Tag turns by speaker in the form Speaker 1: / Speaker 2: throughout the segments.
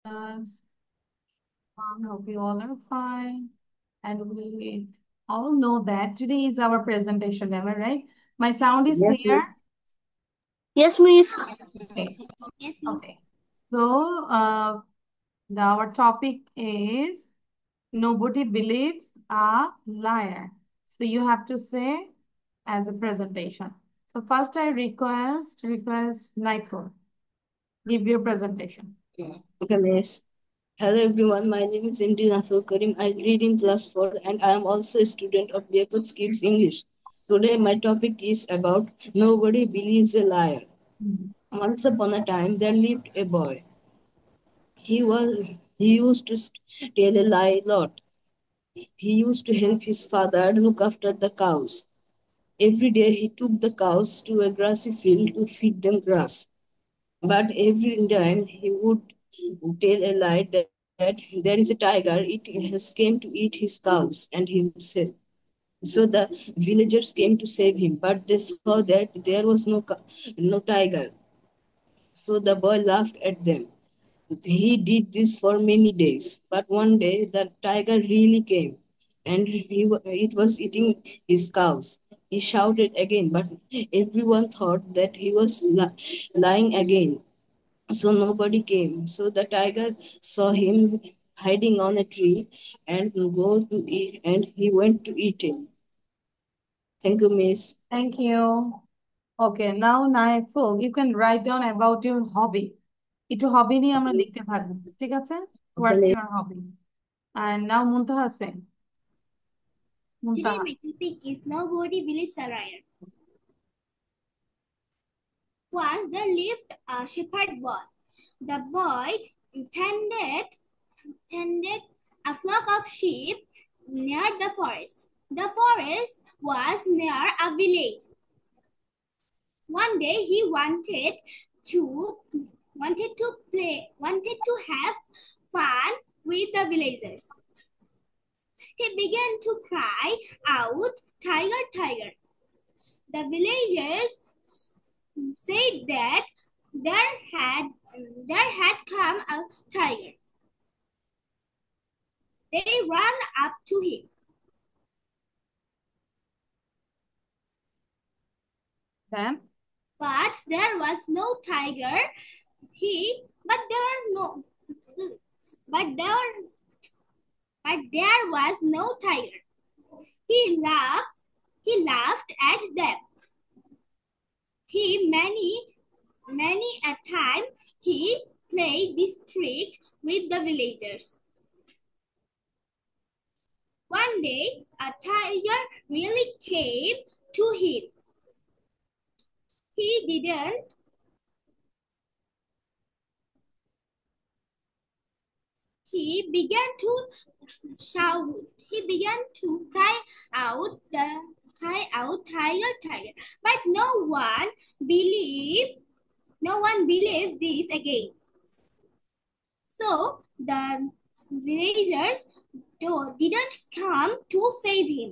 Speaker 1: Yes, I hope you all are fine. And we all know that today is our presentation, am I right? My sound is
Speaker 2: Yes,
Speaker 1: clear?
Speaker 2: miss. Yes, miss.
Speaker 1: Okay.
Speaker 3: Yes, miss.
Speaker 1: Okay. So, our topic is nobody believes a liar. So you have to say as a presentation. So first I request Nigel, give your presentation.
Speaker 2: Okay, miss. Hello, everyone. My name is MD Nafil Karim. I read in class 4 and I am also a student of Jacob's Kids English. Today, my topic is about nobody believes a liar.
Speaker 1: Mhm.
Speaker 2: Once upon a time, there lived a boy. He used to tell a lie a lot. He used to help his father look after the cows. Every day, he took the cows to a grassy field to feed them grass. But every time he would tell a lie that there is a tiger, it has came to eat his cows and himself. So the villagers came to save him, but they saw that there was no tiger. So the boy laughed at them. He did this for many days, but one day the tiger really came, and it was eating his cows. He shouted again, but everyone thought that he was lying again, so nobody came. So the tiger saw him hiding on a tree and go to eat, and he went to eat him. Thank you, miss.
Speaker 1: Thank you. Okay, now Naiful, you can write down about your hobby. একটু hobby নিয়ে আমরা লিখতে থাকবো, ঠিক আছে?
Speaker 2: Okay,
Speaker 1: What's
Speaker 2: miss.
Speaker 1: your hobby? And now Muntaha Sen.
Speaker 3: Today
Speaker 1: Muntaha.
Speaker 3: my topic is nobody believes a liar. Once there lived a shepherd boy. The boy tended a flock of sheep near the forest. The forest was near a village. One day he wanted to have fun with the villagers. He began to cry out, "Tiger, tiger." The villagers said that there had come a tiger. They ran up to him.
Speaker 1: Then,
Speaker 3: But there was no tiger. He but there no but there was no tiger. He laughed at them. He many a time he played this trick with the villagers. One day a tiger really came to him. He didn't He began to shout. He began to cry out, "Tiger, tiger." But believed no one believed this again. So the villagers didn't come to save him.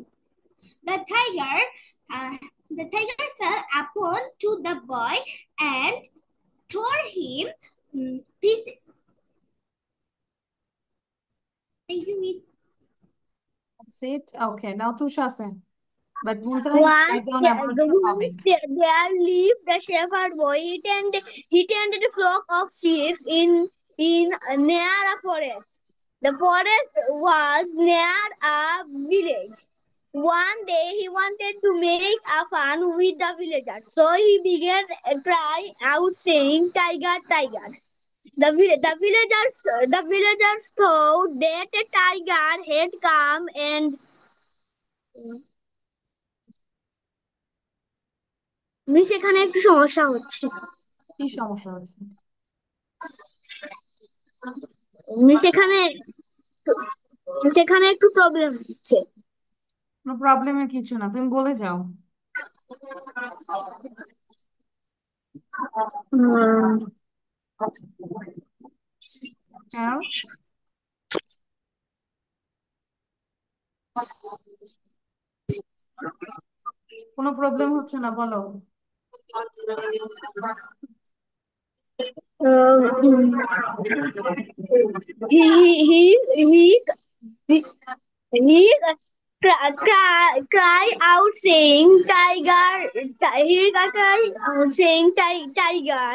Speaker 3: The tiger, the tiger fell upon to the boy and tore him pieces. Thank you, Miss.
Speaker 1: that's it. Okay, now Tusha Sen. But Muntaha, you write
Speaker 4: Once
Speaker 1: down about your hobby.
Speaker 4: there lived a shepherd boy. He tended a flock of sheep in near a forest. The forest was near a village. One day he wanted to make a fun with the villagers, so he began a cry out saying, "Tiger, tiger." The villagers thought that a tiger had come and miss এখানে একটু সমস্যা হচ্ছে
Speaker 1: কি সমস্যা হচ্ছে?
Speaker 4: Miss এখানে সেখানে একটু প্রবলেম হচ্ছে
Speaker 1: কোনো প্রবলেমের কিছু না, তুমি বলে যাও।
Speaker 4: উম,
Speaker 1: কেন? কোনো প্রবলেম হচ্ছে না, বলো।
Speaker 4: He cry out saying tiger. He cry out saying tiger.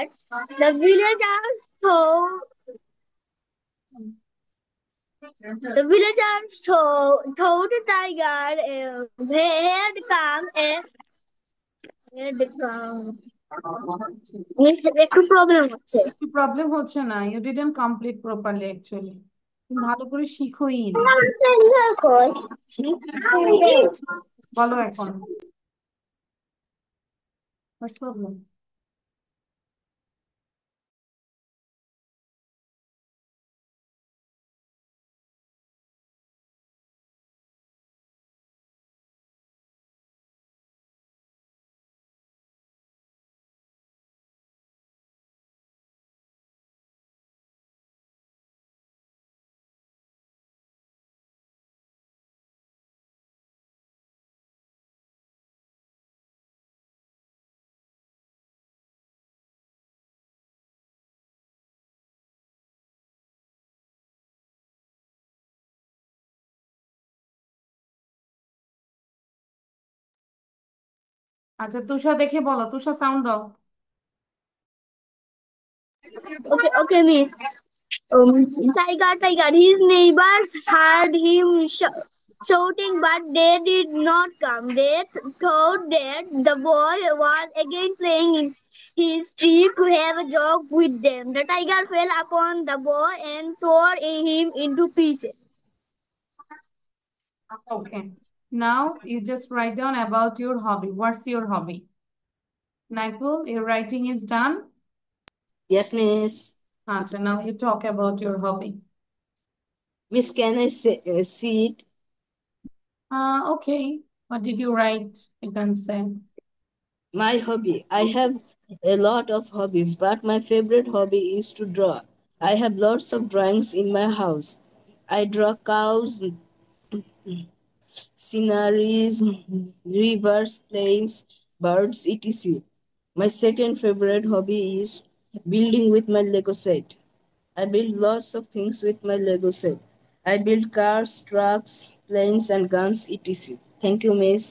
Speaker 4: The villagers thought the tiger had come as had come. একটু প্রবলেম হচ্ছে
Speaker 1: একটু প্রবলেম হচ্ছে না, you didn't complete properly actually, ভালো করে শিখোই না। বলো এখন, হোয়াটস প্রবলেম? আচ্ছা তুষা দেখে বলো, তুষা সাউন্ড দাও।
Speaker 4: okay miss. Tiger. His neighbors heard him shouting, but they did not come. They thought that the boy was again playing in his tree to have a joke with them. The tiger fell upon the boy and tore him into pieces.
Speaker 1: Okay, now you just write down about your hobby. What's your hobby? Naipul, your writing is done.
Speaker 2: Yes, miss.
Speaker 1: Acha, now you talk about your hobby.
Speaker 2: Miss, can I see it?
Speaker 1: Okay, what did you write? You can say.
Speaker 2: My hobby. I have a lot of hobbies, but my favorite hobby is to draw. I have lots of drawings in my house. I draw cows, sceneries, rivers, plains, birds, etc. My second favorite hobby is building with my Lego set. I build lots of things with my Lego set. I build cars, trucks, planes, and guns, etc. Thank you, miss.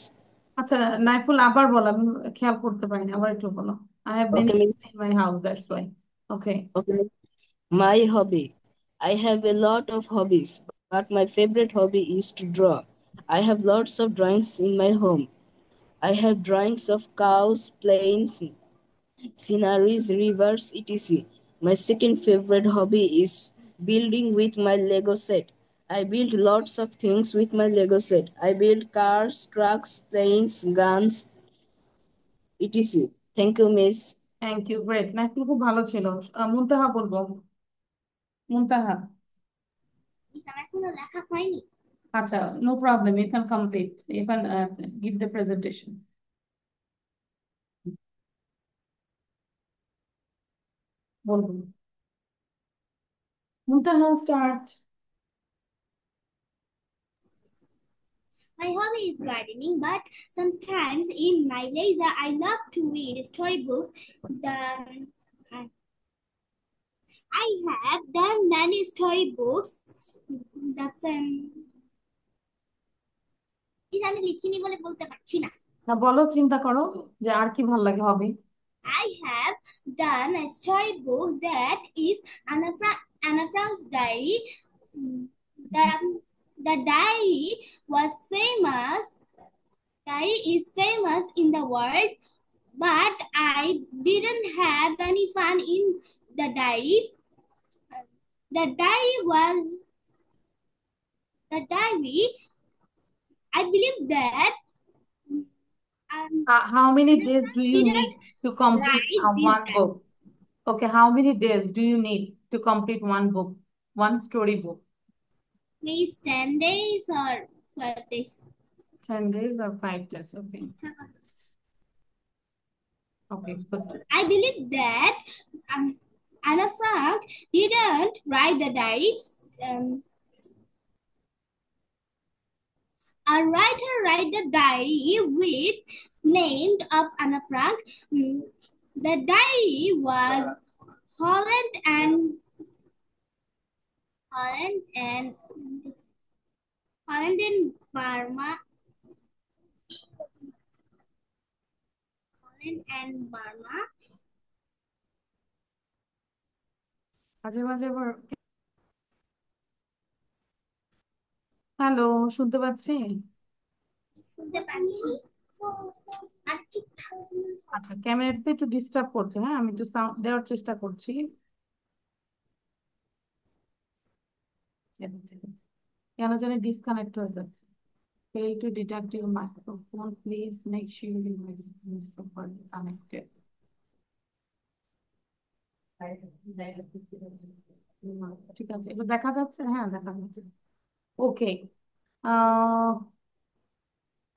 Speaker 1: আচ্ছা নাইফুল আবার বলো, আমি খেয়াল করতে পারিনি, আবার একটু বলো। I have many
Speaker 2: Okay, miss.
Speaker 1: things in my house, that's why. Okay.
Speaker 2: Okay, miss. My hobby. I have a lot of hobbies, but my favorite hobby is to draw. I have lots of drawings in my home. I have drawings of cows, planes, sceneries, rivers, etc. My second favorite hobby is building with my Lego set. I build lots of things with my Lego set. I build cars, trucks, planes, guns, etc. Thank you, miss.
Speaker 1: Thank you, great. নাইফুল খুব ভালো ছিল। মুনতাহা বলবো, মুনতাহা।
Speaker 3: আমার কোনো লেখা হয়নি।
Speaker 1: আচ্ছা, no problem, you can complete, you can give the presentation. বলবো Muntaha, start.
Speaker 3: My hobby is gardening, but sometimes in my leisure I love to read storybooks. I have done many storybooks. আমি লিখিনি বলে বলতে পারছি না।
Speaker 1: না বলো, চিন্তা করো যে আর কি ভালো লাগে হবে।
Speaker 3: I have done a storybook that is Anna Frank's diary. The diary was famous. Diary is famous in the world, but I didn't have any fun in the diary. The diary, I believe that
Speaker 1: How many days do you
Speaker 3: didn't
Speaker 1: need to complete
Speaker 3: write this
Speaker 1: one book? Okay, how many days do you need to complete one book, one story book?
Speaker 3: Please 10 days or 12 days.
Speaker 1: 10 days or 5 days? Okay. Okay, good.
Speaker 3: I believe that Anna Frank didn't write the diary. A writer write the diary with named of Anna Frank. The diary was Holland and Holland and Holland and Burma. Holland and Burma.
Speaker 1: মাঝে মাঝে আবার hello, শুনতে পাচ্ছি?
Speaker 3: শুনতে পাচ্ছি। আর ঠিক থাকবে না।
Speaker 1: আচ্ছা, ক্যামেরাতে একটু ডিস্টার্ব করছে। হ্যাঁ, আমি একটু সাউন্ড দেওয়ার চেষ্টা করছি। ঠিক আছে। কেন জানি ডিসকানেক্ট হয়ে যাচ্ছে। Fail to detect your microphone. Please make sure your microphone is properly connected. ঠিক আছে, এবার দেখা যাচ্ছে? হ্যাঁ, দেখা যাচ্ছে। ওকে।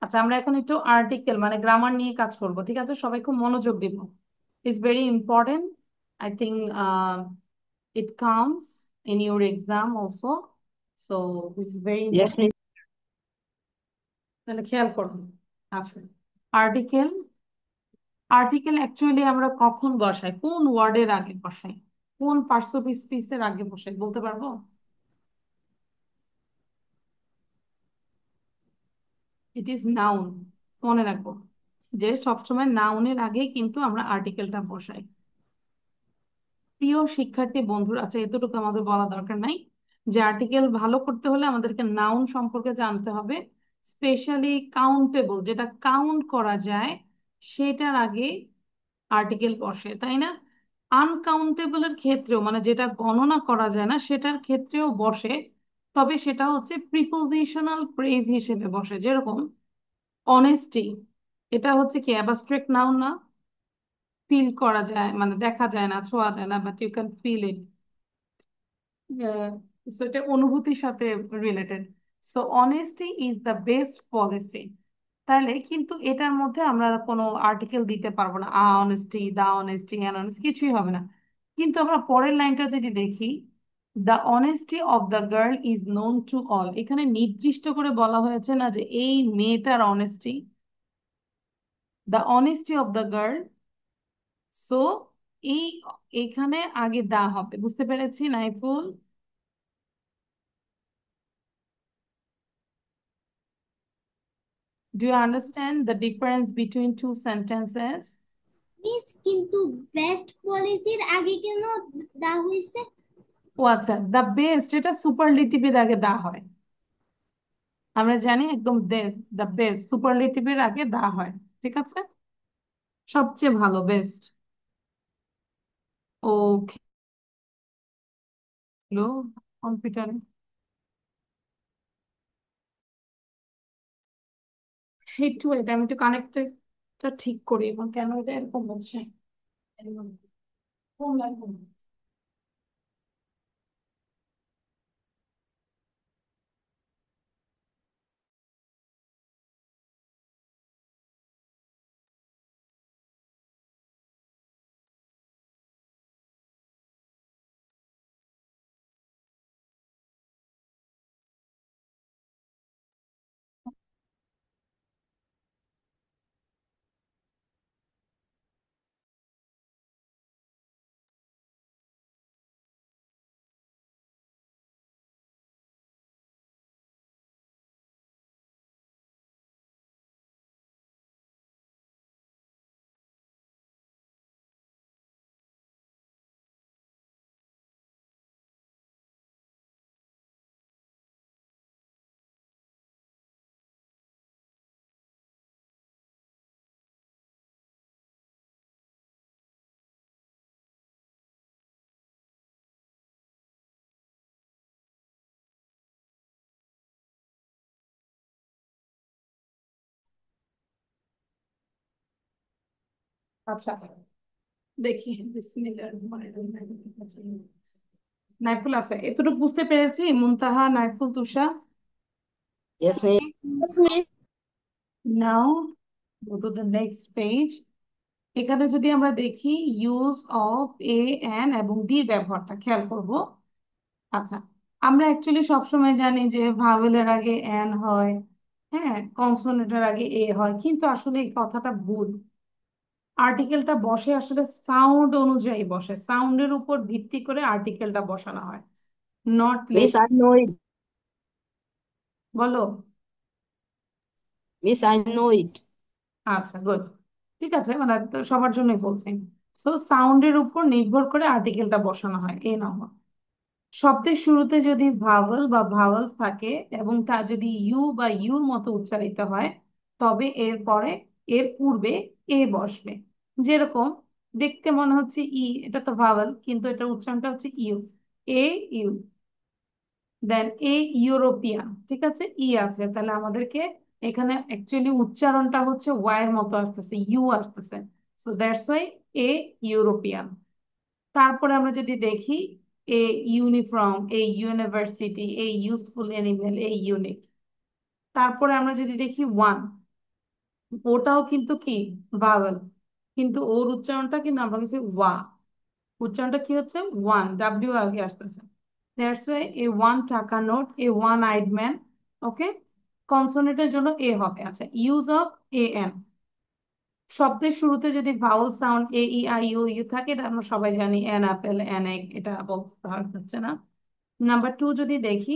Speaker 1: আচ্ছা, আমরা এখন একটু আর্টিকেল মানে গ্রামার নিয়ে কাজ করব। ঠিক আছে, সবাই খুব মনোযোগ দিব। It's very important. I think it comes in your exam also, so this is very
Speaker 2: Yes,
Speaker 1: important.
Speaker 2: miss.
Speaker 1: তাহলে খেয়াল করুন। আচ্ছা, আর্টিকেল আর্টিকেল অ্যাকচুয়ালি আমরা কখন বসাই, কোন ওয়ার্ডের আগে বসাই, কোন পার্টস অফ স্পিচের আগে বসাই, বলতে পারবো? It is noun. মনে রাখবো যে সবসময় নাউনের আগে কিন্তু আমরা আর্টিকেলটা বসাই। প্রিয় শিক্ষার্থী বন্ধুরা, আচ্ছা এতটুকু আমাদের বলা দরকার নাই যে আর্টিকেল ভালো করতে হলে আমাদেরকে নাউন সম্পর্কে জানতে হবে। স্পেশালি কাউন্টেবল, যেটা কাউন্ট করা যায় সেটার আগে আর্টিকেল বসে, তাই না? আনকাউন্টেবলের ক্ষেত্রেও মানে যেটা গণনা করা যায় না সেটার ক্ষেত্রেও বসে, তবে সেটা হচ্ছে প্রিপোজিশনাল ফ্রেজ হিসেবে বসে। যেরকম অনেস্টি, এটা হচ্ছে কি অ্যাবস্ট্রাক্ট নাউন না? ফিল করা যায়, মানে দেখা যায় না, ছোঁয়া যায় না, but you can feel it. So এটা অনুভূতির সাথে related. So honesty is the best policy. তাহলে কিন্তু এটার মধ্যে আমরা কোনো আর্টিকেল দিতে পারবো না। অনেস্টি, দা অনেস্টি, অ্যাননেস্টি কিছুই হবে না। কিন্তু আমরা পরের লাইনটা যদি দেখি, the honesty of the girl is known to all, এখানে নির্দিষ্ট করে বলা হয়েছে না যে এই মেয়েটার honesty, the honesty of the girl. So এই এখানে আগে দা হবে, বুঝতে পেরেছি Naiful? Do you understand the difference between two sentences?
Speaker 3: Miss কিন্তু বেস্ট পলিসির আগে কেন দেওয়া হয়েছে?
Speaker 1: ও আচ্ছা, দ্য বেস্ট এটা সুপারলেটিভের আগে দা হয়। আমরা জানি একদম দ্য বেস্ট সুপারলেটিভের আগে দা হয়। ঠিক আছে, সবচেয়ে ভালো, বেস্ট। ওকে, কম্পিউটারে একটু এটা আমি একটু কানেক্টটা ঠিক করি, এবং কেন এটা এরকম হচ্ছে। কোন লাইন? আচ্ছা, দেখি বিসমিল্লাহির রহমানির রহিম। ঠিক আছে নাইফুল, আচ্ছা এতটুকু বুঝতে পেরেছি। Muntaha, Naiful, Tusha,
Speaker 2: Yes, miss.
Speaker 4: Yes, miss.
Speaker 1: Now go to the next page. এখানে যদি আমরা দেখি ইউজ অফ এ, এন এবং ডি ব্যবহারটা খেয়াল করব। আচ্ছা, আমরা অ্যাকচুয়ালি সবসময় জানি যে ভাওয়েলের আগে এন হয়, হ্যাঁ, কনসোনেন্টের আগে এ হয়, কিন্তু আসলে এই কথাটা ভুল। আর্টিকেলটা বসে আসলে সাউন্ড অনুযায়ী বসে, সাউন্ডের উপর ভিত্তি করে আর্টিকেলটা বসানো হয়, not late.
Speaker 2: Miss, I know it.
Speaker 1: বলো।
Speaker 2: Miss, I know it.
Speaker 1: আচ্ছা, গুড। ঠিক আছে, মানে তো সবার জন্যই বলছি। সো সাউন্ডের উপর নির্ভর করে আর্টিকেলটা বসানো হয়, এই নাও। শব্দের শুরুতে যদি ভাওয়েল বা ভাওয়েলস থাকে এবং তা যদি ইউ বা ইউর মতো উচ্চারিত হয়, তবে এর পরে, এর পূর্বে এ বসবে। যেরকম দেখতে মনে হচ্ছে ই, এটা তো ভাওয়েল কিন্তু এটার উচ্চারণটা হচ্ছে U. A U. Then a European, ঠিক আছে, ই আছে, তাহলে আমাদেরকে এখানে অ্যাকচুয়ালি উচ্চারণটা হচ্ছে ওয়াই এর মতো আসতেছে, ইউ আসতেছে। So that's Y a European. তারপরে আমরা যদি দেখি এ uniform, a university, a useful animal, a unique. তারপরে আমরা যদি দেখি ওয়ান, ওটাও কিন্তু কি ভাওয়েল, কিন্তু ওর উচ্চারণটা কিন্তু আমরা কিছু ওয়া, উচ্চারণটা কি হচ্ছে ওয়ান, ডাব্লিউ আগে আসতেছে। দ্যাটস ওয়াই এ ওয়ান টাকা নোট, এ ওয়ান আইড ম্যান। ওকে, কনসোনেন্টের জন্য এ হবে। আচ্ছা, ইউজ অফ এ এন। শব্দের শুরুতে যদি vowel sound A E I U U থাকে, এটা আমরা সবাই জানি, অ্যান অ্যাপেল, অ্যান এগ, এটা বলতে হচ্ছে না। নাম্বার টু যদি দেখি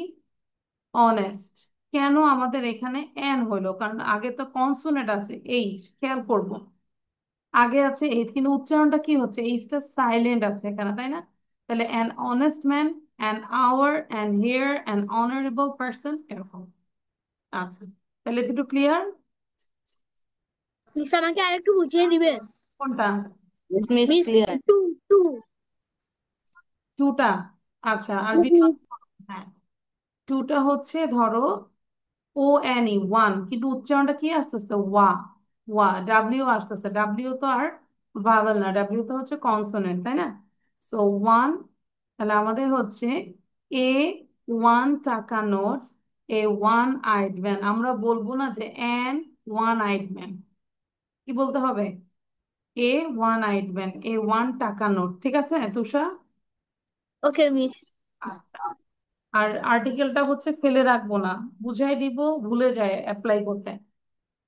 Speaker 1: অনেস্ট, কেন আমাদের এখানে অ্যান হলো? কারণ আগে তো কনসোনেন্ট আছে এইচ, খেয়াল করব, আগে আছে এইচ কিন্তু উচ্চারণটা কি হচ্ছে, এইচটা সাইলেন্ট আছে এখানে, তাই না? তাহলে an honest man, an hour, an heir, an honourable person, এরকম। আচ্ছা, তাহলে একটু ক্লিয়ার?
Speaker 4: মিস আমাকে আরেকটু বুঝিয়ে দিবেন?
Speaker 1: কোনটা?
Speaker 2: Yes, Miss,
Speaker 4: miss
Speaker 2: clear.
Speaker 4: Two two
Speaker 1: টুটা? আচ্ছা, আরবি হ্যাঁ, টুটা হচ্ছে ধরো ও এন ই, ওয়ান, কিন্তু উচ্চারণটা কি আসতেছে ওয়া, ওয়া, ডাব্লিউ আসতেছে, ডাব্লিউ তো আর ভাওয়েল না, ডাব্লিউ তো হচ্ছে কনসোনেন্ট, তাই না? সো ওয়ান, তাহলে আমাদের হচ্ছে এ ওয়ান টাকা নোট, এ ওয়ান আইড ম্যান। আমরা বলবো না যে অ্যান ওয়ান আইড ম্যান, কি বলতে হবে? এ ওয়ান আইড ম্যান, এ ওয়ান টাকা নোট, ঠিক আছে তুষা?
Speaker 4: ওকে মিস।
Speaker 1: আচ্ছা। আর আর্টিকেলটা হচ্ছে ফেলে রাখবো না, বুঝাই দিব, ভুলে যায় অ্যাপ্লাই করতে,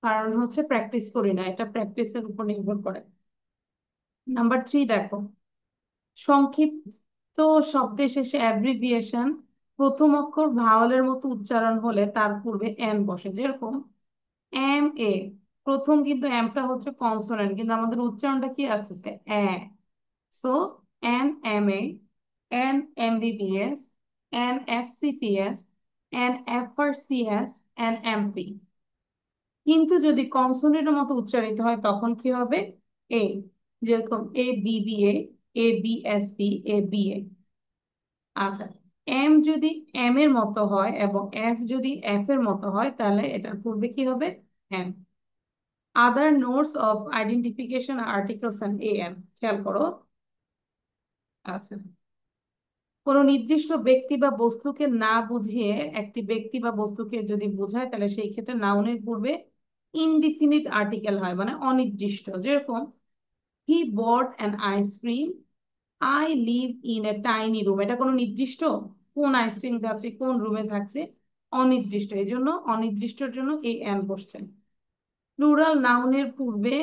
Speaker 1: কারণ হচ্ছে প্র্যাকটিস করি না, এটা প্র্যাকটিসের উপর নির্ভর করে। নাম্বার থ্রি দেখো, সংক্ষিপ্ত শব্দের শেষে অ্যাব্রিভিয়েশন, প্রথম অক্ষর ভাওয়ালের মতো উচ্চারণ হলে তার পূর্বে এন বসে। যেরকম এম এ, প্রথম কিন্তু এমটা হচ্ছে কনসোনেন্ট কিন্তু আমাদের উচ্চারণটা কি আসতেছে এ। So an M A, an MBBS, an FCPS, an FRCS, an MP. কিন্তু যদি কনসোনেন্টের মতো উচ্চারিত হয় তখন কি হবে এ। যেরকম এ বিবিএ, এ বিএসসি, এ বিএ। আচ্ছা, এম যদি এম এর মতো হয় এবং এফ যদি এফ এর মতো হয় তাহলে এটার পূর্বে কি হবে M. Other notes of identification articles and a an, খেয়াল করো। আচ্ছা, কোনো নির্দিষ্ট ব্যক্তি বা বস্তুকে না বুঝিয়ে একটি ব্যক্তি বা বস্তুকে যদি বোঝায় তাহলে সেই ক্ষেত্রে নাউনের পূর্বে ইনডিফিনিট আর্টিকেল হয়, মানে অনির্দিষ্ট। যেরকম he bought an ice cream, I live in a tiny room, এটা কোনো নির্দিষ্ট? কোন আইসক্রিম যাচ্ছে, কোন রুমে থাকছে, অনির্দিষ্ট, এই জন্য অনির্দিষ্টর জন্য এই অ্যান বসছে। প্লুরাল নাউনের পূর্বে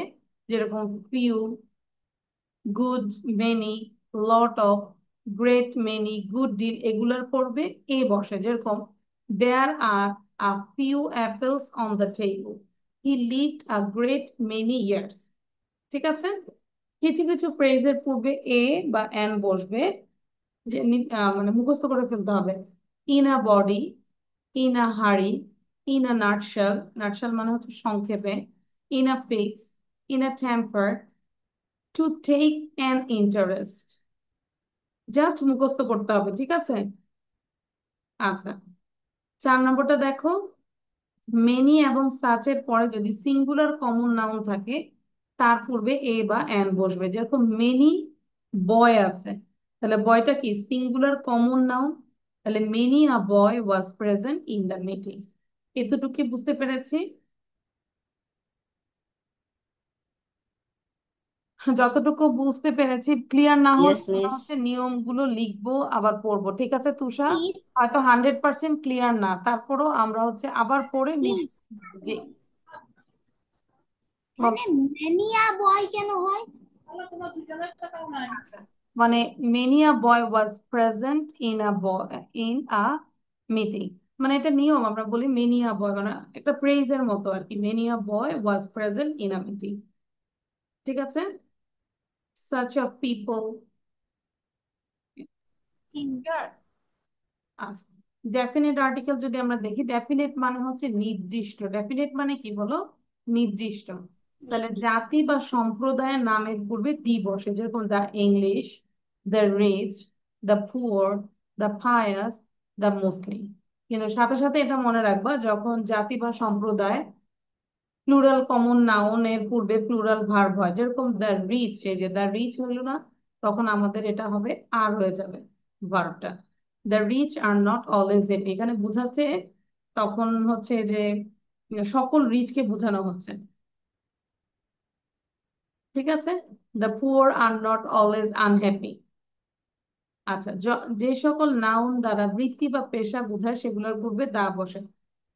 Speaker 1: যেরকম few, good, many, lot of, great many, good deal, এগুলোর পূর্বে এ বসে। যেরকম there are a few apples on the table, he lived a great many years. ঠিক আছে, কিছু কিছু ফ্রেজের পূর্বে এ বা এন বসবে, যে মানে মুখস্থ করে ফেলতে হবে। In a body, in a hurry, in a nutshell, nutshell মানে হচ্ছে সংক্ষেপে, in a fix, in a temper, to take an interest. Just মুখস্থ করতে হবে, ঠিক আছে? আচ্ছা, চার নম্বরটা দেখো, মেনি এবং সাচের পরে যদি সিঙ্গুলার কমন নাউন থাকে তার পূর্বে এ বা এন বসবে। যেরকম মেনি বয় আছে, তাহলে বয়টা কি সিঙ্গুলার কমন নাউন, তাহলে many a boy was present in the meeting. এতটুকু কি বুঝতে পেরেছি? যতটুকু বুঝতে পেরেছি, ক্লিয়ার না হলে
Speaker 2: Yes,
Speaker 1: আমরা হচ্ছে
Speaker 2: Miss.
Speaker 1: নিয়মগুলো লিখবো আবার পড়বো, ঠিক আছে তুষা?
Speaker 3: Miss,
Speaker 1: হয়তো 100% ক্লিয়ার না, তারপরও আমরা হচ্ছে আবার পড়ে নিব।
Speaker 3: Miss,
Speaker 1: জি।
Speaker 3: এখানে ম্যানিয়া বয় কেন হয়?
Speaker 1: আচ্ছা, মানে many a boy was present in a meeting, মানে এটা নিয়ম, আমরা বলি many a boy, মানে একটা প্রেইজের মতো আর কি, many a boy was present in a meeting। ঠিক আছে, such a people। Sure। আচ্ছা, ডেফিনেট আর্টিকেল যদি আমরা দেখি, ডেফিনেট মানে হচ্ছে নির্দিষ্ট। ডেফিনেট মানে কি বলো? নির্দিষ্ট। তাহলে জাতি বা সম্প্রদায়ের নামের পূর্বে দি বসে, যেরকম the English, the rich, the poor, the pious, the Muslim. কিন্তু সাথে সাথে এটা মনে রাখবা, যখন জাতি বা সম্প্রদায় প্লুরাল কমন নাউন এর পূর্বে প্লুরাল ভার্ব হয়, যেরকম দ্য রিচ, এই যে দ্য রিচ হলো না, তখন আমাদের এটা হবে আর হয়ে যাবে ভার্বটা। The rich are not always happy, এখানে বোঝাচ্ছে তখন হচ্ছে যে সকল রিচকে বোঝানো হচ্ছে। ঠিক আছে, the poor R not always unhappy. আচ্ছা, যে সকল নাউন দ্বারা বৃত্তি বা পেশা বোঝায় সেগুলোর পূর্বে দা বসে।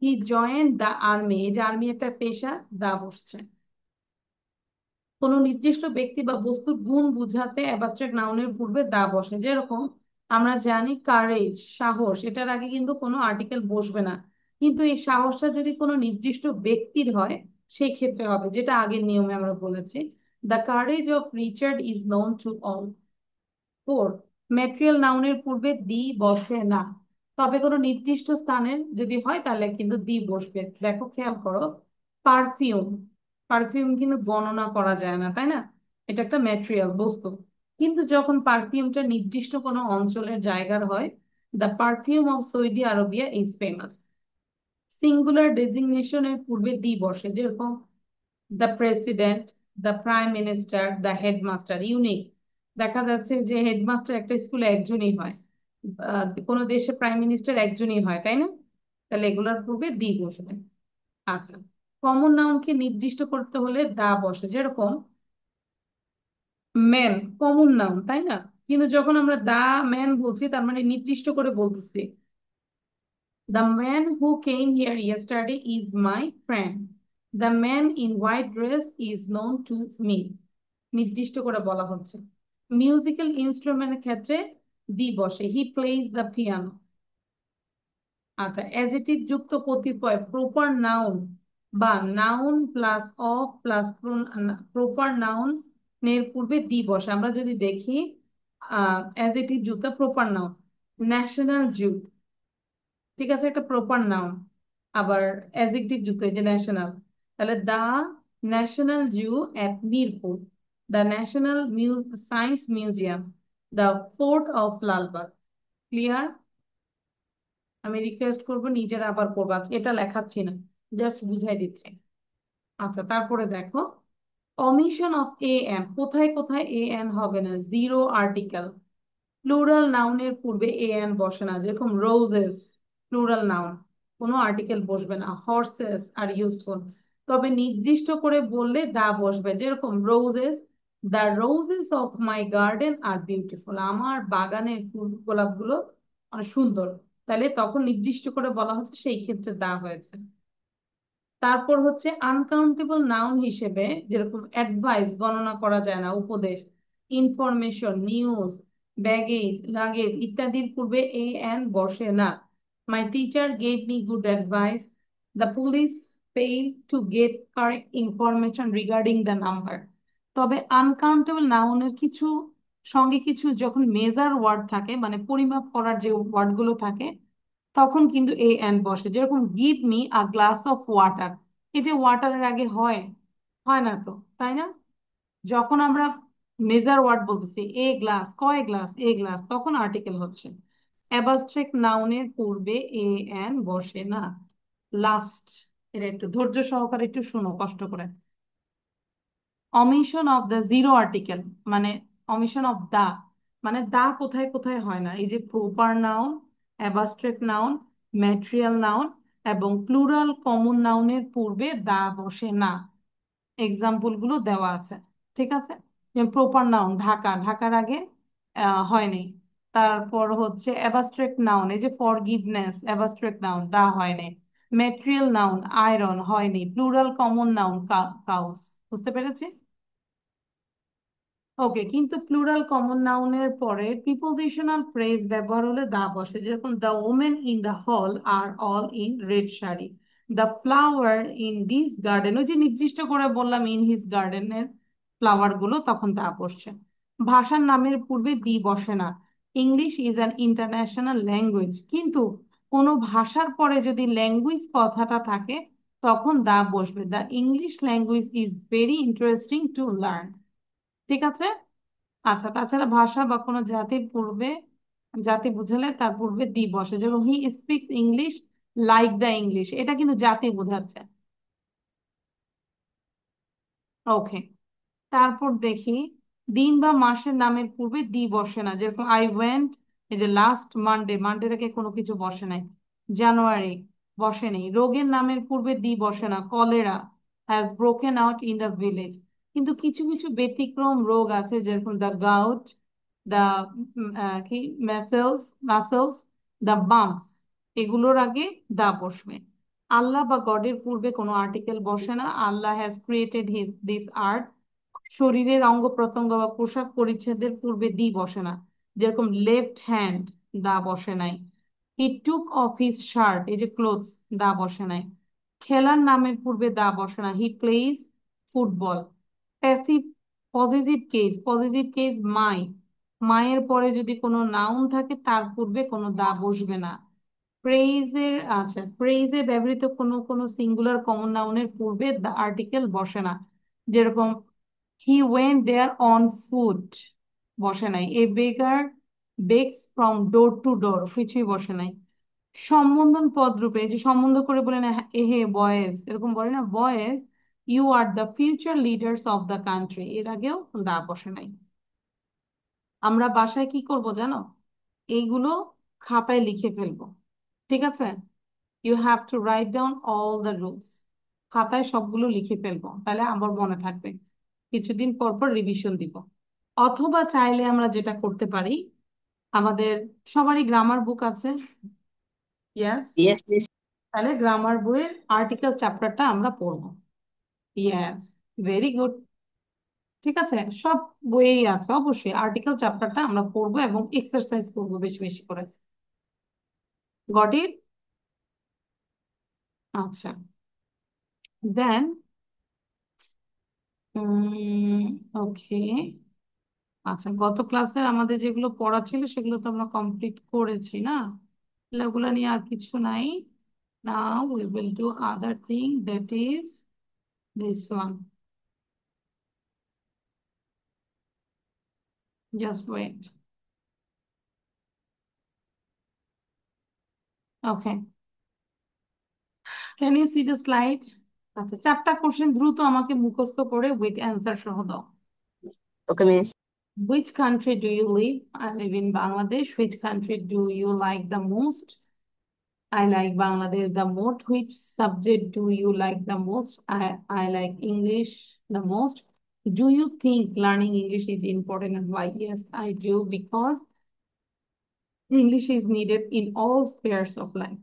Speaker 1: হি জয়েন্ট দ্য আর্মি, এই যে আর্মি একটা পেশা, দা বসছে। কোনো নির্দিষ্ট ব্যক্তি বা বস্তুর গুণ বুঝাতে অ্যাবস্ট্রাক্ট নাউনের পূর্বে দা বসে, যেরকম আমরা জানি কারেজ, সাহস, এটার আগে কিন্তু কোনো আর্টিকেল বসবে না। কিন্তু এই সাহসটা যদি কোনো নির্দিষ্ট ব্যক্তির হয় সেই ক্ষেত্রে হবে, যেটা আগের নিয়মে আমরা বলেছি। The courage of Richard is known to all. Four, material নাউনের পূর্বে দি বসে না, তবে কোনো নির্দিষ্ট স্থানের যদি হয় তাহলে কিন্তু দি বসবে। দেখো, খেয়াল করো, পারফিউম, পারফিউম কিন্তু গণনা করা যায় না, তাই না? এটা একটা ম্যাটেরিয়াল বস্তু। কিন্তু যখন পারফিউমটা নির্দিষ্ট কোনো অঞ্চলের জায়গার হয়, the perfume of Saudi Arabia is famous. Singular ডেজিগনেশনের পূর্বে দি বসে, যেরকম the president, the prime minister, the headmaster. Unique, দেখা যাচ্ছে যে হেডমাস্টার একটা স্কুলে একজনই হয়, কোনো দেশে প্রাইম মিনিস্টার একজনই হয়, তাই না? তাহলে এগুলোর পূর্বে দি বসবে। আচ্ছা, কমন নাউনকে নির্দিষ্ট করতে হলে দা বসে, যেরকম ম্যান, কমন নাউন তাই না? কিন্তু যখন আমরা দা ম্যান বলছি তার মানে নির্দিষ্ট করে বলতেছি, the man who came here yesterday is my friend, the man in white dress is known to me. নির্দিষ্ট করে বলা হচ্ছে। মিউজিক্যাল ইনস্ট্রুমেন্টের ক্ষেত্রে দি বসে, হি প্লেজ দ্য পিয়ানো। আচ্ছা, অ্যাডজেক্টিভ যুক্ত কতিপয় প্রপার নাউন বা noun plus of plus proper noun এর পূর্বে দি বসে। আমরা যদি দেখি অ্যাডজেক্টিভ যুক্ত প্রপার নাউন, ন্যাশনাল জু, ঠিক আছে, একটা প্রপার নাউন। আবার অ্যাডজেক্টিভ যুক্ত, এই যে ন্যাশনাল, তাহলে the national zoo at Mirpur, the national science museum, the fort of Lalbagh. Clear? আমি রিকোয়েস্ট করবো নিজেরা আবার পড়বা, এটা লেখাচ্ছি না, জাস্ট বুঝাই দিচ্ছি। আচ্ছা, তারপরে দেখো, অমিশন অফ এ এন, কোথায় কোথায় এ এন হবে না? জিরো আর্টিকেল, প্লুরাল নাউনের পূর্বে এ এন বসে না, যেরকম রোজেস, প্লুরাল নাউন, কোনো আর্টিকেল বসবে না। হর্সেস আর ইউজফুল, তবে নির্দিষ্ট করে বললে দা বসবে, যেরকম roses, the roses of my garden are beautiful, আমার বাগানের ফুল গোলাপগুলো অনেক সুন্দর, তাহলে তখন নির্দিষ্ট করে বলা হচ্ছে, সেই ক্ষেত্রে দা হয়েছে। তারপর হচ্ছে আনকাউন্টেবল নাউন হিসেবে, যেরকম অ্যাডভাইস, গণনা করা যায় না, উপদেশ, ইনফরমেশন, নিউজ, ব্যাগেজ, লাগেজ ইত্যাদির পূর্বে এ এন বসে না। My teacher gave me good advice, the police fail to get correct information regarding the number. তবে আনকাউন্টেবল নাউনের কিছু সঙ্গে কিছু যখন মেজার ওয়ার্ড থাকে, মানে পরিমাপ করার যে ওয়ার্ড গুলো থাকে, তখন কিন্তু এ এন বসে, যেরকম give me a glass of water. এই যে ওয়াটারের আগে হয়, হয় না তো, তাই না? যখন আমরা মেজার ওয়ার্ড বলতেছি, এ গ্লাস, কয় গ্লাস, এ গ্লাস, তখন আর্টিকেল হচ্ছে। অ্যাবাস্ট্রাক্ট নাউনের পূর্বে এ এন বসে না। লাস্ট, এটা একটু ধৈর্য সহকারে একটু শুনো কষ্ট করে। Omission of the zero article, মানে অমিশন অফ দা, মানে দা কোথায় কোথায় হয় না? এই যে proper noun, abstract noun, material noun এবং প্লুরাল কমন নাউনের পূর্বে দা বসে না। এক্সাম্পল গুলো দেওয়া আছে, ঠিক আছে? প্রপার নাউন ঢাকা, ঢাকার আগে হয়নি। তারপর হচ্ছে অ্যাবাস্ট্রাক্ট নাউন, এই যে ফরগিভনেস, অ্যাবাস্ট্রাক্ট নাউন, দা হয়নি। ম্যাটেরিয়াল নাউন আয়রন, হয়নি। প্লুরাল কমন নাউন কাউস, বুঝতে পেরেছি? ওকে, কিন্তু প্লুরাল কমন নাউনের পরে প্রিপোজিশনাল ফ্রেজ ব্যবহার হলে দা বসে, যেরকম the women in the hall are all in red sari, the flower in this garden, ওই যে নির্দিষ্ট করে বললাম ইন হিজ গার্ডেনের ফ্লাওয়ার গুলো, তখন দা বসছে। ভাষার নামের পূর্বে দি বসে না। English is an international language, কিন্তু কোনো ভাষার পরে যদি ল্যাঙ্গুয়েজ কথাটা থাকে তখন দা বসবে। The English language is very interesting to learn. ঠিক আছে? আচ্ছা, তাছাড়া ভাষা বা কোনো জাতির পূর্বে, জাতি বুঝালে তার পূর্বে দি বসে, যেমন he speak English like the English, এটা কিন্তু জাতি বোঝাচ্ছে। ওকে, তারপর দেখি দিন বা মাসের নামের পূর্বে দি বসে না, যেরকম আই ওয়েন্ট, এই যে লাস্ট মানডে, মানডে থেকে কোনো কিছু বসে নাই। জানুয়ারি বসে নেই। রোগের নামের পূর্বে দি বসে না, cholera has broken out in the village. কিন্তু কিছু কিছু ব্যতিক্রম রোগ আছে, যেরকম দ্য গাউট, দ্য কি ম্যাসেলস মাসেলস, দ্য বাম্পস, এগুলোর আগে দা বসবে। আল্লাহ বা গডের পূর্বে কোনো আর্টিকেল বসে না। আল্লাহ হ্যাজ ক্রিয়েটেড দিস আর্থ, শরীরের অঙ্গ প্রত্যঙ্গ বা পোশাক পরিচ্ছদের পূর্বে দি বসে না, যেরকম লেফট হ্যান্ড, দা বসে নাই। হি টুক অফ হিজ শার্ট, এই যে ক্লোথস, দা বসে নাই। খেলার নামের পূর্বে দা বসে না, he plays football. Passive positive case my, মায়ের পরে যদি কোনো নাউন থাকে তার পূর্বে কোনো দা বসবে না। প্রেইজের, আচ্ছা, প্রেইজে ব্যবহৃত কোনো কোনো সিঙ্গুলার কমন নাউনের পূর্বে দা আর্টিকেল বসে না, যেরকম he went there on foot, বসে নাই। A beggar begs from door to door, কিছুই বসে নাই। সম্বোধন পদ রূপে, যে সম্বন্ধ করে বলে না, হে বয়েজ, এরকম বলে না, boys you are the future leaders of the country, এর আগেও দা বসে নাই। আমরা বাসায় কি করব জানো? এইগুলো খাতায় লিখে ফেলবো। ঠিক আছে? You have to write down all the rules. খাতায় সবগুলো লিখে ফেলবো, তাহলে আমার মনে থাকবে, কিছুদিন পর পর রিভিশন দিব। অথবা চাইলে আমরা যেটা করতে পারি, আমাদের সবারই গ্রামার বুক আছে। Yes,
Speaker 2: Yes, miss.
Speaker 1: তাহলে গ্রামার বইয়ের আর্টিকেল চ্যাপ্টারটা আমরা পড়বো। Yes, very good. ঠিক আছে, সব বইয়েই আছে অবশ্যই, আর্টিকেল চ্যাপ্টারটা আমরা পড়বো এবং এক্সারসাইজ করবো বেশি বেশি করে। Got it? আচ্ছা, দেন ওকে। আচ্ছা, গত ক্লাসে আমাদের যেগুলো পড়া ছিল সেগুলো তো আমরা কমপ্লিট করেছি না? তাহলে ওগুলো নিয়ে আর কিছু নাই। Now we will do other thing, that is this one. Just wait. Okay, can you see the slide? আচ্ছা, চারটা কোশ্চেন দ্রুত আমাকে মুখস্থ করে উইথ অ্যান্সার সহ দাও।
Speaker 2: Okay, miss.
Speaker 1: Which country do you live? I live in Bangladesh. Which country do you like the most? I like Bangladesh the most. Which subject do you like the most? I like English the most. Do you think learning English is important and why? Yes, I do, because English is needed in all spheres of life.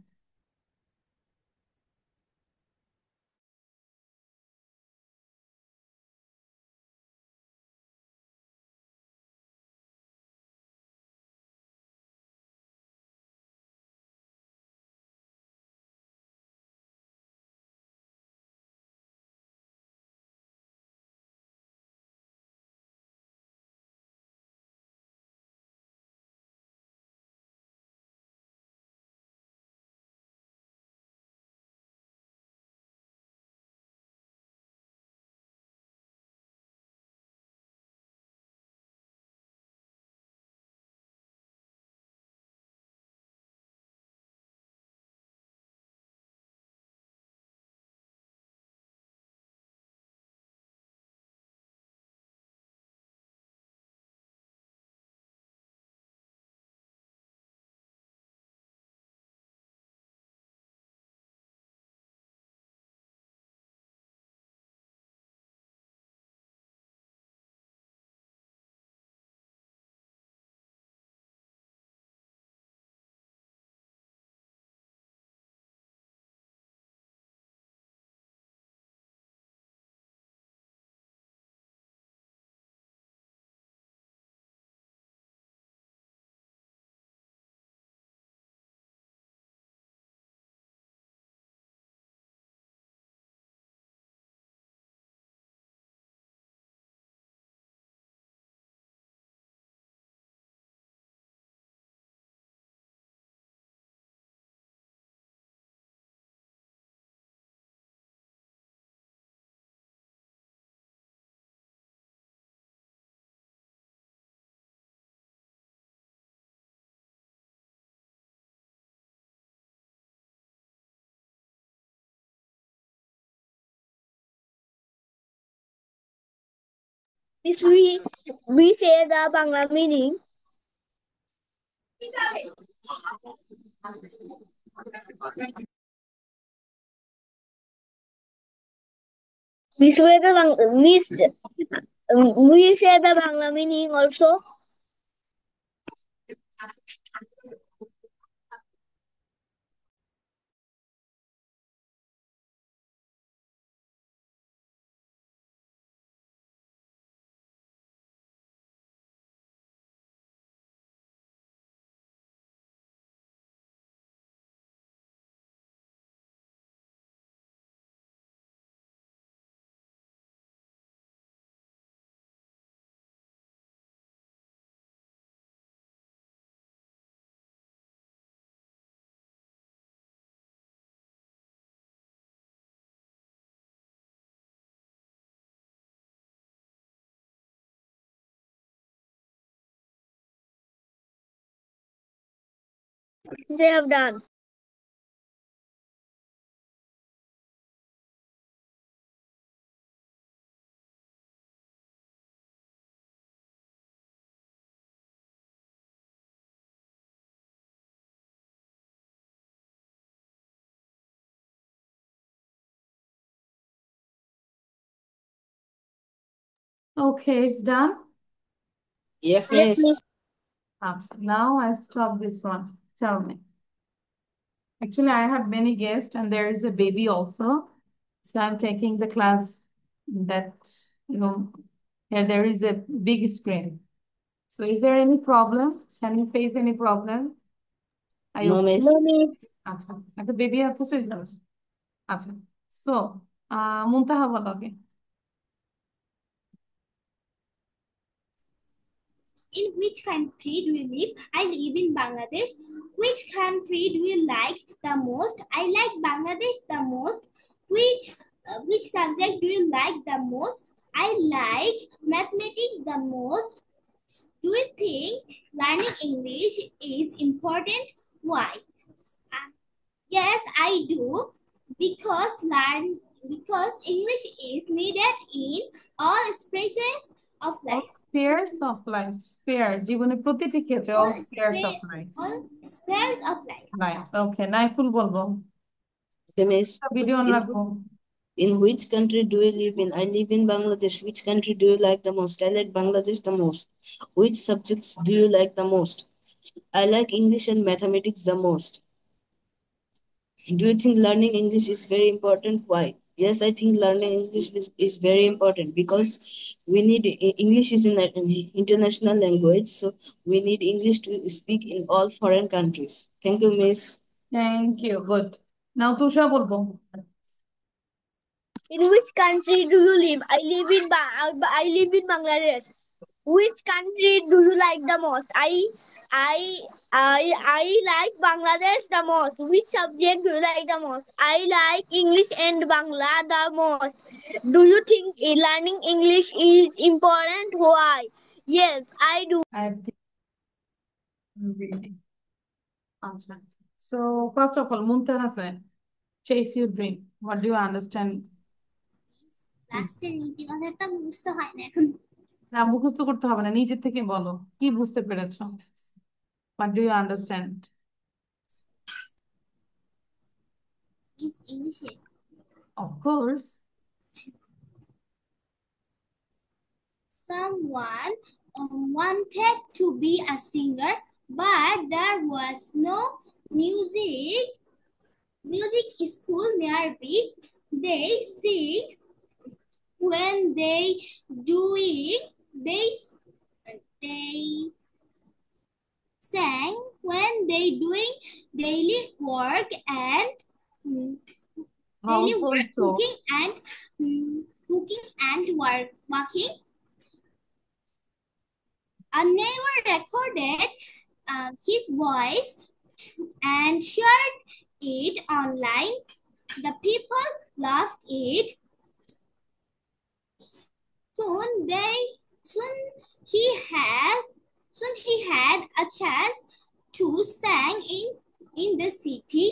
Speaker 4: This we say the Bangla meaning. We say the we say the Bangla meaning also. They have done.
Speaker 1: Okay, it's done.
Speaker 2: Yes,
Speaker 4: Yes,
Speaker 2: miss.
Speaker 1: Now I stop this one. Tell me. Actually, I have many guests and there is a baby also. So I'm taking the class that, you know, here there is a big screen. So is there any problem? Can you face any problem? Are you
Speaker 2: No,
Speaker 1: okay?
Speaker 2: miss.
Speaker 4: no means
Speaker 1: আচ্ছা একটা baby আছে তো এই জন্য। আচ্ছা so মুনতাহা বলো আগে।
Speaker 3: In which country do you live? I live in Bangladesh. Which country do you like the most? I like Bangladesh the most. Which subject do you like the most? I like mathematics the most. Do you think learning English is important? Why? Yes, I do. Because English is needed in all spaces of
Speaker 1: All
Speaker 3: life.
Speaker 1: spheres of life, sphere জীবনের প্রতিটি ক্ষেত্রে all
Speaker 3: All,
Speaker 1: spheres of
Speaker 3: spa-
Speaker 1: life.
Speaker 3: all spheres of life.
Speaker 1: Life. Okay, Naiful বলবো।
Speaker 2: Okay, miss.
Speaker 1: Video on
Speaker 2: In,
Speaker 1: রাখবো।
Speaker 2: in which country do you live in? I live in Bangladesh. Which country do you like the most? I like Bangladesh the most. Which subjects do you like the most? I like English and mathematics the most. Do you think learning English is very important? Why? Yes, I think learning English is very important because we need English is an international language, so we need English to speak in all foreign countries. Thank you, Miss.
Speaker 1: Thank you. Good. Now Tusha বলবো।
Speaker 4: in which country do you live? I live in Bangladesh. Which country do you like the most? I I like Bangladesh the most. Which subject do you like the most? I like English and Bangla the most. Do you think learning English is important? Why? Yes, I do.
Speaker 1: I have reading. আচ্ছা। So first of all, Muntaha Hasan, chase your dream. What do you understand?
Speaker 3: লাস্টের নীতিমালাটা বুঝতে হয় না এখন।
Speaker 1: না মুখস্থ করতে হবে না, নিজের থেকে বলো কি বুঝতে পেরেছো। What do you understand?
Speaker 3: Is English.
Speaker 1: Of course.
Speaker 3: Someone wanted to be a singer, but there was no music school nearby. They sing when they sang when they doing daily work and mm, daily work
Speaker 1: Also,
Speaker 3: cooking and working. A neighbor recorded his voice and shared it online. The people loved it. Soon he has soon he had a chance to sing in the city.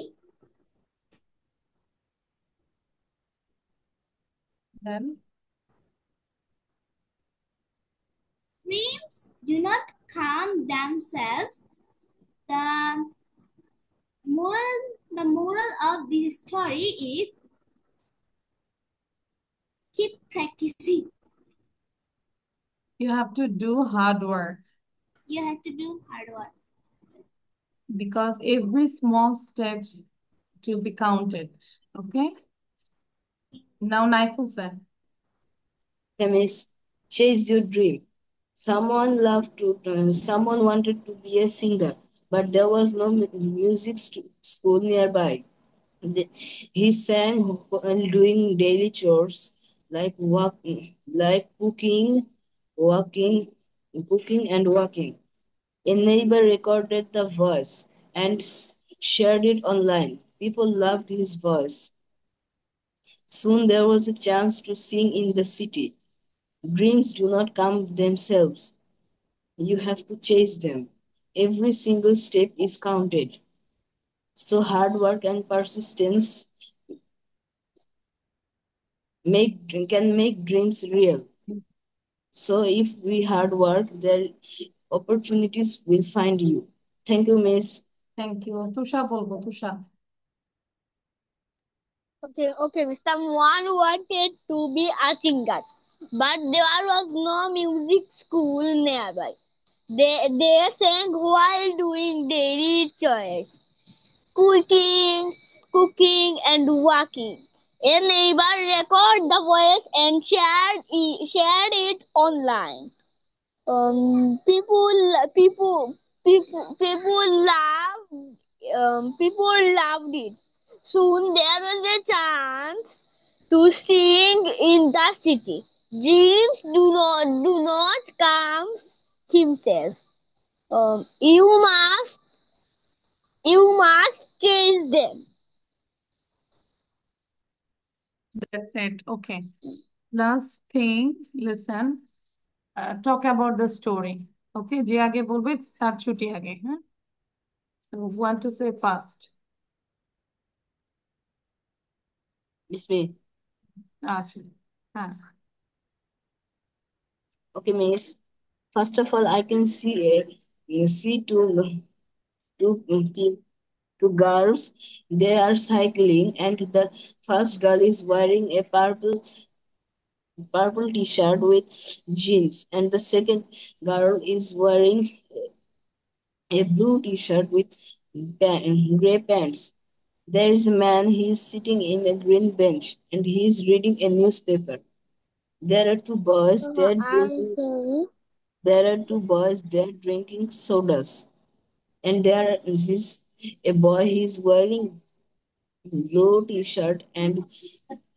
Speaker 1: then
Speaker 3: Dreams do not come themselves. The moral of this story is keep practicing.
Speaker 1: You have to do hard work
Speaker 3: You have to do hard work.
Speaker 1: because every small step to be counted. Okay? Now, Naiful sir.
Speaker 2: Miss, chase your dream. Someone wanted to be a singer, but there was no music school nearby. He sang while doing daily chores like walking, cooking, and walking. A neighbor recorded the voice and shared it online. People loved his voice. Soon there was a chance to sing in the city. Dreams do not come themselves. You have to chase them. Every single step is counted. So hard work and persistence can make dreams real. So if we hard work, their opportunities will find you. Thank you, Miss.
Speaker 1: Thank you. Tusha bolbo, Tusha.
Speaker 4: Okay. Someone wanted to be a singer, but there was no music school nearby. They sang while doing daily chores, cooking, cooking and walking. A neighbor recorded the voice and shared it online. People loved it. Soon there was a chance to sing in the city. Dreams do not come themselves. You must chase them.
Speaker 1: That's it. Okay. Last thing, listen. Talk about the story. Okay, যে আগে বলবে তার ছুটি আগে, হ্যাঁ? So who want to say first?
Speaker 2: Miss Me.
Speaker 1: আচ্ছা, হ্যাঁ।
Speaker 2: Okay, Miss. First of all, I can see two girls. They are cycling, and the first girl is wearing a purple t-shirt with jeans, and the second girl is wearing a blue t-shirt with gray pants. There is a man, he is sitting in a green bench and he is reading a newspaper. There are two boys, they're drinking sodas. And there is a boy, he is wearing blue t-shirt and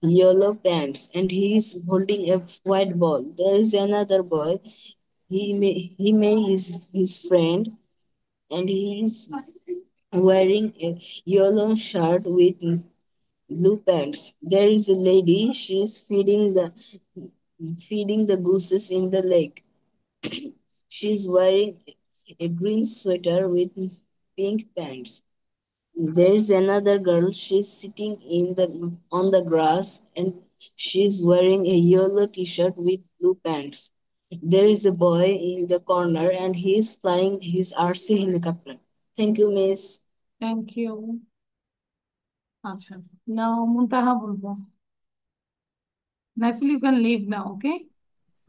Speaker 2: yellow pants and he is holding a white ball. There is another boy, he may his friend and he is wearing a yellow shirt with blue pants. There is a lady, she is feeding the gooses in the lake. She is wearing a green sweater with pink pants. There is another girl, she is sitting on the grass and she is wearing a yellow t-shirt with blue pants. There is a boy in the corner and he is flying his RC helicopter. Thank you, Miss.
Speaker 1: Thank you. আচ্ছা, now মুনতাহা বলবো। Naiful, you can leave now, okay?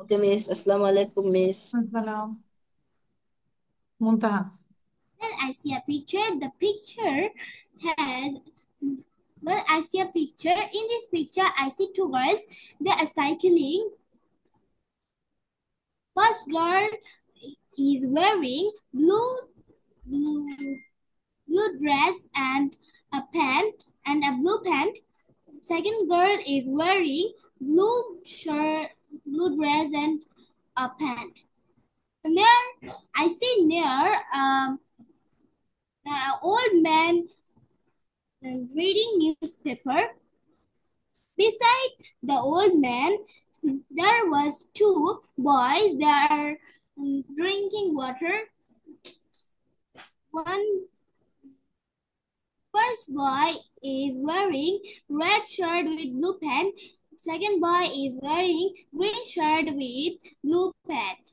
Speaker 2: Okay, Miss. Assalamu alaikum, Miss.
Speaker 1: Assalam. Muntaha.
Speaker 3: Then I see a picture. The picture has. Well, I see a picture. In this picture, I see two girls. They are cycling. First girl is wearing blue dress and a pant and a blue pant. Second girl is wearing blue shirt, blue dress and a pant. And there, I see near an old man reading newspaper. Beside the old man, there was two boys. They are drinking water. First boy is wearing red shirt with blue pant. Second boy is wearing green shirt with blue pant.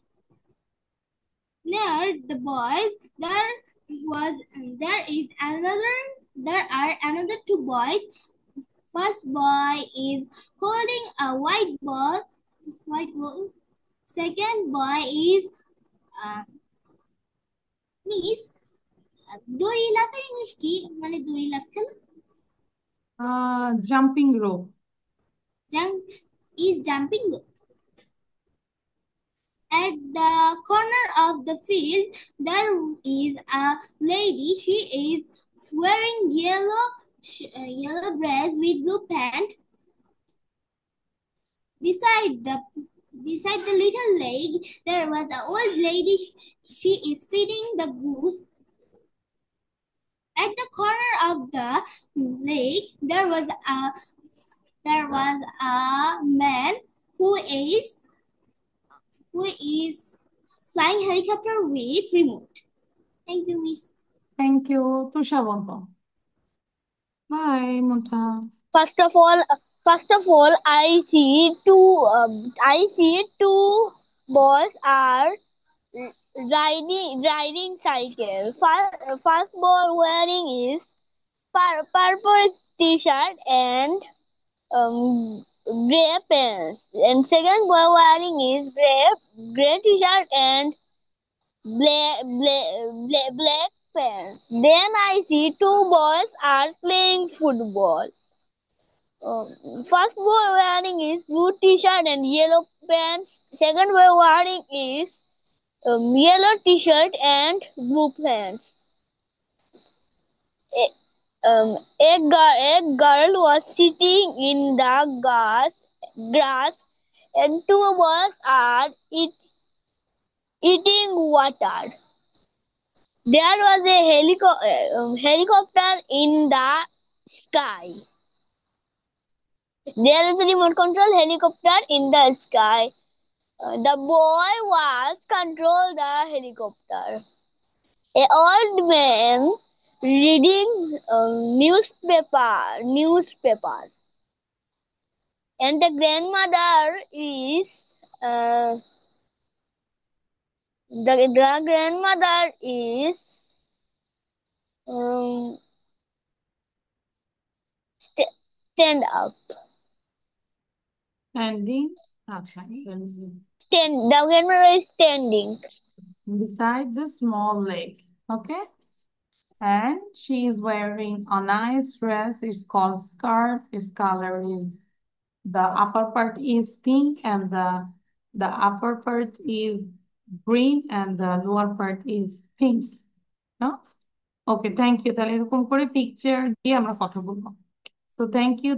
Speaker 3: Near the boys, there are another two boys. First boy is holding a white ball. Second boy is uh, Miss দড়ি লাফের English কি মানে দড়ি লাফ খেলা
Speaker 1: Jumping rope.
Speaker 3: jumping at the corner of the field. There is a lady. She is wearing yellow dress with blue pant. Beside the little lake, there was an old lady. She is feeding the goose. At the corner of the lake, there was a man who is flying helicopter with remote. Thank you, Miss.
Speaker 1: Thank you. Tusha বলবো। Bye, Munta.
Speaker 4: First of all, I see two boys are riding cycle. First boy wearing is purple t-shirt and gray pants, and second boy wearing is gray t-shirt and black pants. Then I see two boys are playing football. First boy wearing is blue t-shirt and yellow pants. Second boy wearing is yellow t-shirt and blue pants. A girl was sitting in the grass, and two boys are eating water. There was a helicopter in the sky. There is a remote control helicopter in the sky. The boy was control the helicopter. A old man reading newspaper, and the grandmother is um, stand up.
Speaker 1: Standing. আচ্ছা,
Speaker 4: The grandmother is standing
Speaker 1: beside the small lake. Okay. And she is wearing a nice dress. It's called scarf. Its color is, the upper part is pink and the upper part is green and the lower part is pink. No? Okay, thank you. তাহলে এরকম করে picture দিয়ে আমরা কথা বলবো। So thank you.